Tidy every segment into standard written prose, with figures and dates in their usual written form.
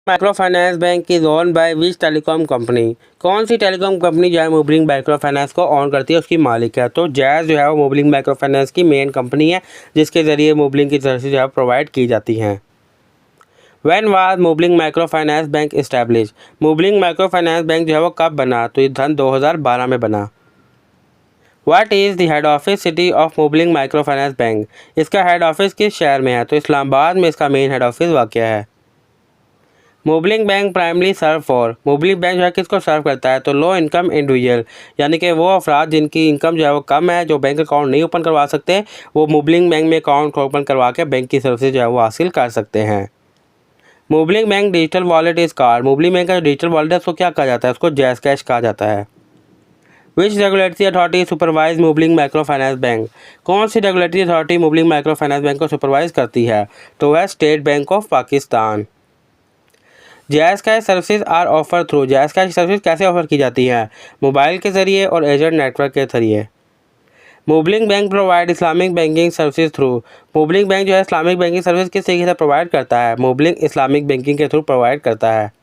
Micro finance bank is own by which telecom company. कौन सी telecom company जो है Mobilink micro finance को on करती है, उसकी मालिक है। तो जैज़ जो है वो मोबिलिंग माइक्रो फाइनेंस की मेन कंपनी है, जिसके ज़रिए मोबिलिंग की सर्विस जो है प्रोवाइड की जाती हैं। When was Mobilink micro finance bank establish. Mobilink micro finance bank जो है वो कब बना, तो ये 2012 में बना। What is the head office city of Mobilink micro finance bank. इसका हेड ऑफिस किस शहर में है, तो इस्लामाबाद में इसका मेन हेड ऑफिस वाक़ है। Mobilink bank primary serve for. Mobilink bank जो है किसको सर्व करता है, तो लो इनकम इंडिविजुअल, यानी कि वो अफराद जिनकी इनकम जो है वो कम है, जो बैंक अकाउंट नहीं ओपन करवा सकते, वो मोबिलिंग बैंक में अकाउंट ओपन करवा के बैंक की सर्विस जो है वो हासिल कर सकते हैं। Mobilink bank digital wallet is card. Mobilink bank का जो डिजिटल वॉलेट है उसको क्या कहा जाता है, उसको जैज़ कैश कहा जाता है। Which regulatory authority supervise Mobilink micro finance bank. कौन सी regulatory authority Mobilink micro finance bank को सुपरवाइज करती है, तो वह State Bank of Pakistan. Jazz cash services are offer through. Jazz cash service कैसे ऑफर की जाती हैं, मोबाइल के ज़रिए और एजेंट नेटवर्क के ज़रिए। Mobilink bank provide Islamic banking services through. Mobilink bank जो है इस्लामिक बैंकिंग सर्विस किस तरीके से प्रोवाइड करता है, मोबिलिंग इस्लामिक बैंकिंग के थ्रू प्रोवाइड करता है।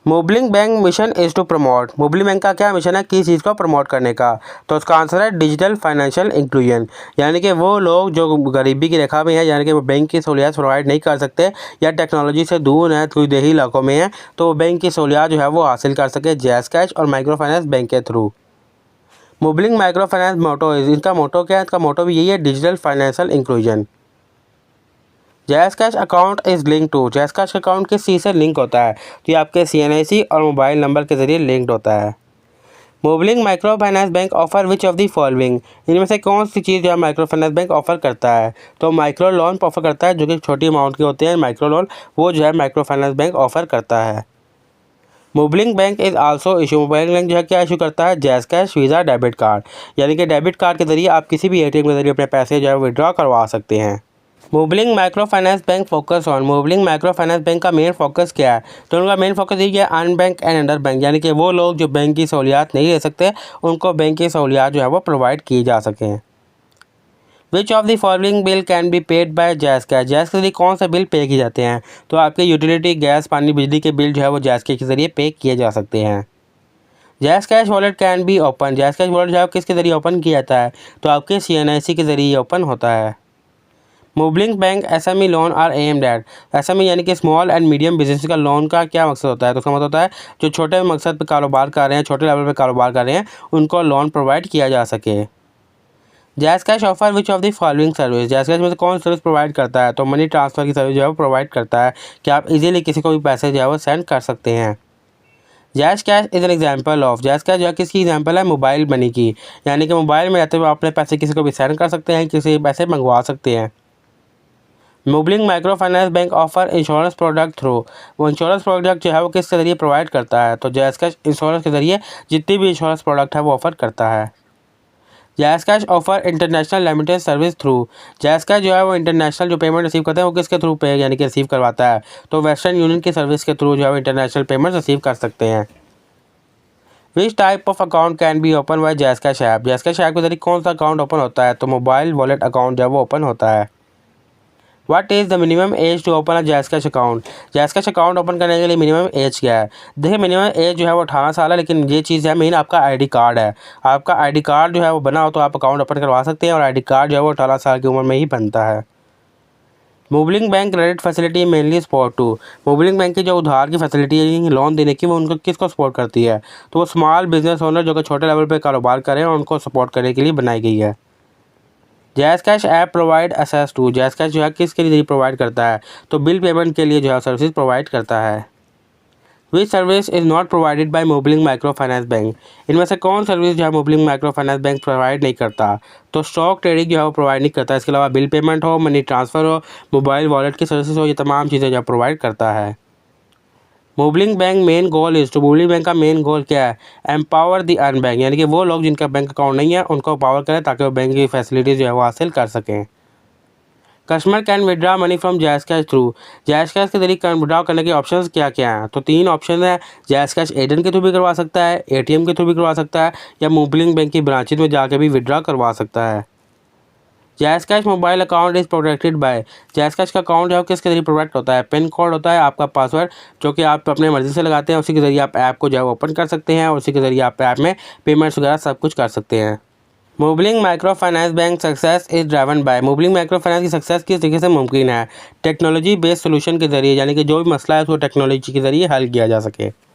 Mobilink bank mission is to promote. Mobilink bank का क्या मिशन है, किस चीज़ को प्रमोट करने का, तो उसका आंसर है डिजिटल फाइनेंशियल इंक्लूजन, यानी कि वो लोग जो गरीबी की रेखा में हैं, यानी कि वो बैंक की सहूलियत प्रोवाइड नहीं कर सकते या टेक्नोलॉजी से दूर हैं, कोई देही इलाकों में हैं, तो वो बैंक की सहूलियत जो है वो हासिल कर सके जैज़ कैश और माइक्रो फाइनेंस बैंक के through. Mobilink micro finance motto इनका मोटो क्या है, इसका मोटो भी यही है, digital financial inclusion. Jazz Cash account is link to. Jazz Cash account किस चीज़ से लिंक होता है, तो ये आपके CNIC और मोबाइल नंबर के ज़रिए लिंक्ड होता है। Mobilink micro finance bank offer which of the following. इनमें से कौन सी चीज़ जो है माइक्रो फाइनेंस बैंक ऑफर करता है, तो माइक्रो लोन ऑफर करता है, जो कि छोटी अमाउंट के होते हैं माइक्रो लोन, वो जो है माइक्रो फाइनेंस बैंक ऑफर करता है। Mobilink bank is also issue. Mobile bank जो है क्या इशू करता है, Jazz cash Visa debit card, यानी कि डेबिट कार्ड के ज़रिए आप किसी भी ATM के ज़रिए अपने पैसे जो है विड्रॉ करवा सकते हैं। Mobilink micro finance bank focus on. Mobilink micro finance bank का मेन फोकस क्या है, तो उनका मेन फोकस ये है अनबैंक एंड अंडर बैंक, यानी कि वो लोग जो बैंक की सहूलियत नहीं ले सकते, उनको बैंक की सहूलियत जो है वो प्रोवाइड की जा सकें। विच of the following bill can be paid by jazz cash. Jazz के जरिए कौन से बिल पे किए जाते हैं, तो आपके यूटिलिटी, गैस, पानी, बिजली के बिल जो है वो जैज़ कैश के ज़रिए पे किए जा सकते हैं। Jazz cash wallet can be open. Jazz cash wallet जो है किसके ज़रिए ओपन किया जाता है, तो आपके CNIC के ज़रिए ओपन होता है। Mobilink bank SME loan are aimed at. SME यानी कि स्मॉल एंड मीडियम बिजनेस का लोन का क्या मकसद होता है, तो उसका मतलब होता है जो छोटे मकसद पे कारोबार कर रहे हैं, छोटे लेवल पे कारोबार कर रहे हैं, उनको लोन प्रोवाइड किया जा सके। Jazz cash offer which of the following service. Jazz cash में से कौन सर्विस प्रोवाइड करता है, तो मनी ट्रांसफ़र की सर्विस जो है वो प्रोवाइड करता है कि आप इजीली किसी को भी पैसे जो है वो सेंड कर सकते हैं। Jazz cash is an example of. Jazz Cash जो है किसकी एग्जाम्पल है, मोबाइल मनी की, यानी कि मोबाइल में रहते हुए अपने पैसे किसी को भी सेंड कर सकते हैं, किसी से पैसे मंगवा सकते हैं। Mobilink micro finance bank offer insurance product through. वो इंश्योरेंस प्रोडक्ट जो है वो किसके ज़रिए प्रोवाइड करता है, तो जैज़ कैश इंश्योरेंस के ज़रिए जितनी भी इंश्योरेंस प्रोडक्ट है वो ऑफ़र करता है। Jazz cash offer international remittance service through. Jazz Cash जो है वो इंटरनेशनल जो पेमेंट रिसीव करता है वो किसके थ्रू पे यानी कि रिसीव करवाता है, तो वेस्टर्न यूनियन की सर्विस के थ्रू जो है वो इंटरनेशनल पेमेंट रिसीव कर सकते हैं। Which type of account can be open by jazz Cash app. Jazz Cash app के ज़रिए कौन सा अकाउंट ओपन होता है, तो मोबाइल वॉलेट अकाउंट जो है वो ओपन होता है। What is the minimum age to open a Jazz Cash account. Jazz Cash account open करने के लिए मिनिमम एज क्या है, देखिए मिनिमम एज जो है वो 18 साल है, लेकिन ये चीज़ है मेन आपका ID कार्ड है। आपका ID कार्ड जो है वो बना हो तो आप अकाउंट ओपन करवा सकते हैं, और ID कार्ड जो है वो 18 साल की उम्र में ही बनता है। Mobilink bank credit facility mainly support to. Mobilink bank की जो उधार की फैसिलिटी है लोन देने की, वो उनको किसको सपोर्ट करती है, तो वो स्मॉल बिजनेस ओनर जो कि छोटे लेवल पे कारोबार करें उनको सपोर्ट करने के लिए बनाई गई है। Jazz Cash app provide access to. Jazz Cash जो है किसके लिए प्रोवाइड करता है, तो बिल पेमेंट के लिए जो है सर्विस प्रोवाइड करता है। Which service is not provided by Mobilink micro finance bank. इनमें से कौन सर्विस जो है Mobilink micro finance bank provide नहीं करता, तो स्टॉक ट्रेडिंग जो है वो प्रोवाइड नहीं करता। इसके अलावा बिल पेमेंट हो, मनी ट्रांसफ़र हो, मोबाइल वॉलेट की सर्विस हो, ये तमाम चीज़ें जो है प्रोवाइड करता है। Mobilink bank main goal is to. Mobilink bank का मेन गोल क्या है, एम्पावर द अनबैंक, यानी कि वो लोग जिनका बैंक अकाउंट नहीं है उनको पावर करें ताकि वो बैंक की फैसिलिटीज़ जो है वो हासिल कर सकें। Customer can withdraw money from jazz cash through. Jazz cash के जरिए विड्रा करने के ऑप्शंस क्या क्या हैं, तो 3 ऑप्शन है। जैज़ कैश एजेंट के थ्रू भी करवा सकता है, ATM के थ्रू भी करवा सकता है, या मोबिलिंग बैंक की ब्रांचेज में जाके भी विड्रा करवा सकता है। Jazz cash mobile account is protected by. Jazz cash का अकाउंट जो है किसके जरिए प्रोटेक्ट होता है? पिन कोड होता है आपका पासवर्ड, जो कि आप अपने मर्जी से लगाते हैं। उसी के ज़रिए आप ऐप को जो है ओपन कर सकते हैं और उसी के ज़रिए आप ऐप में पेमेंट्स वगैरह सब कुछ कर सकते हैं। Mobilink micro finance bank success is driven by. Mobilink microfinance की सक्सेस किस तरीके से मुमकिन है? टेक्नोलॉजी बेस्ड सोल्यूशन के जरिए, यानी कि जो भी मसला है उसको टेक्नोलॉजी के जरिए हल किया जा सके।